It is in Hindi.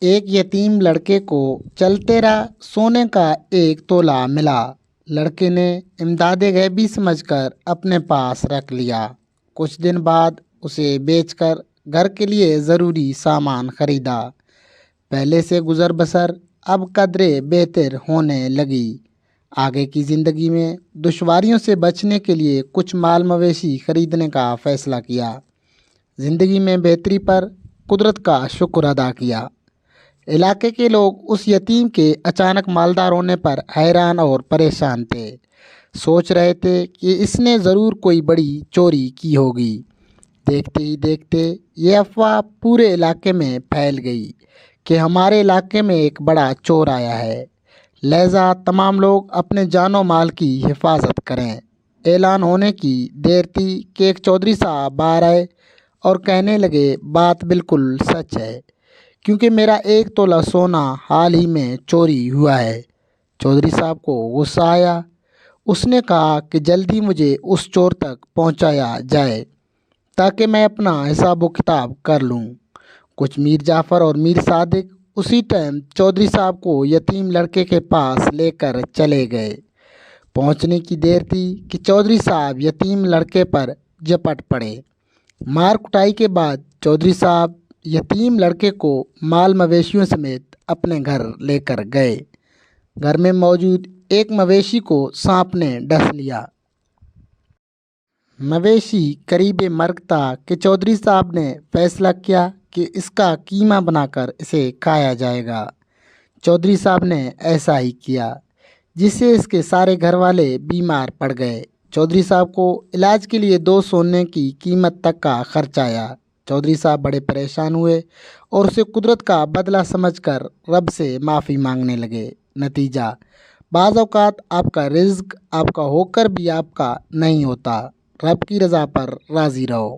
एक यतीम लड़के को चलते रहा सोने का एक तोला मिला। लड़के ने इमदाद गैबी समझकर अपने पास रख लिया। कुछ दिन बाद उसे बेचकर घर के लिए ज़रूरी सामान खरीदा। पहले से गुजर बसर अब कदरे बेहतर होने लगी। आगे की ज़िंदगी में दुश्वारियों से बचने के लिए कुछ माल मवेशी खरीदने का फ़ैसला किया। ज़िंदगी में बेहतरी पर कुदरत का शुक्र अदा किया। इलाके के लोग उस यतीम के अचानक मालदार होने पर हैरान और परेशान थे। सोच रहे थे कि इसने ज़रूर कोई बड़ी चोरी की होगी। देखते ही देखते ये अफवाह पूरे इलाके में फैल गई कि हमारे इलाके में एक बड़ा चोर आया है। लिहाजा तमाम लोग अपने जानो माल की हिफाजत करें। ऐलान होने की देर थी कि एक चौधरी साहब बाहर आए और कहने लगे, बात बिल्कुल सच है, क्योंकि मेरा एक तोला सोना हाल ही में चोरी हुआ है। चौधरी साहब को गुस्सा आया। उसने कहा कि जल्दी मुझे उस चोर तक पहुंचाया जाए ताकि मैं अपना हिसाब किताब कर लूं। कुछ मीर जाफ़र और मीर सादिक उसी टाइम चौधरी साहब को यतीम लड़के के पास लेकर चले गए। पहुंचने की देर थी कि चौधरी साहब यतीम लड़के पर झपट पड़े। मार कुटाई के बाद चौधरी साहब यतीम लड़के को माल मवेशियों समेत अपने घर लेकर गए। घर में मौजूद एक मवेशी को सांप ने डस लिया। मवेशी करीबे मर्ग था कि चौधरी साहब ने फैसला किया कि इसका कीमा बनाकर इसे खाया जाएगा। चौधरी साहब ने ऐसा ही किया, जिससे इसके सारे घर वाले बीमार पड़ गए। चौधरी साहब को इलाज के लिए 2 सोने की कीमत तक का खर्च आया। चौधरी साहब बड़े परेशान हुए और उसे कुदरत का बदला समझकर रब से माफ़ी मांगने लगे। नतीजा, बाज़ औक़ात आपका रिज़्क आपका होकर भी आपका नहीं होता। रब की रज़ा पर राज़ी रहो।